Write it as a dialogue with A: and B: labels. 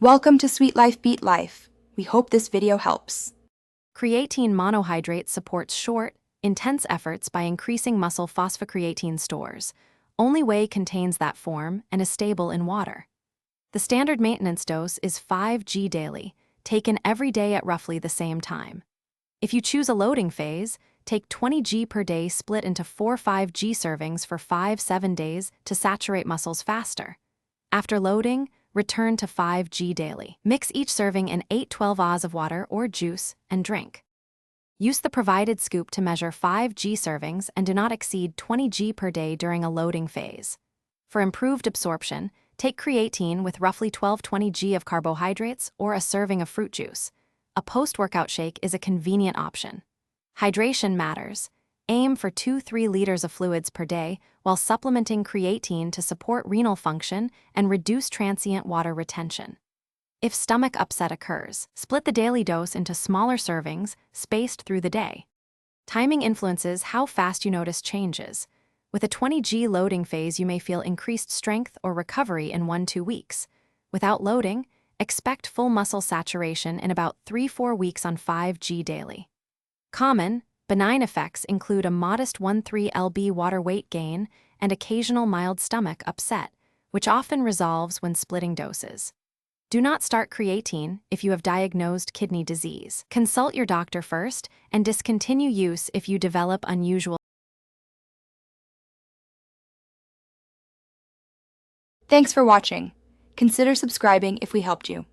A: Welcome to Sweet Life Beat Life. We hope this video helps.
B: Creatine monohydrate supports short, intense efforts by increasing muscle phosphocreatine stores. Only whey contains that form and is stable in water. The standard maintenance dose is 5 g daily, taken every day at roughly the same time. If you choose a loading phase, take 20 g per day split into 4 5 g servings for 5-7 days to saturate muscles faster. After loading, return to 5 g daily. Mix each serving in 8-12 oz of water or juice and drink. Use the provided scoop to measure 5 g servings and do not exceed 20 g per day during a loading phase. For improved absorption, take creatine with roughly 12-20 g of carbohydrates or a serving of fruit juice. A post-workout shake is a convenient option. Hydration matters. Aim for 2-3 liters of fluids per day while supplementing creatine to support renal function and reduce transient water retention. If stomach upset occurs, split the daily dose into smaller servings spaced through the day. Timing influences how fast you notice changes. With a 20 g loading phase, you may feel increased strength or recovery in 1-2 weeks. Without loading, expect full muscle saturation in about 3-4 weeks on 5 g daily. Common, benign effects include a modest 1-3 lb water weight gain and occasional mild stomach upset, which often resolves when splitting doses. Do not start creatine if you have diagnosed kidney disease. Consult your doctor first and discontinue use if you develop unusual.
A: Thanks for watching. Consider subscribing if we helped you.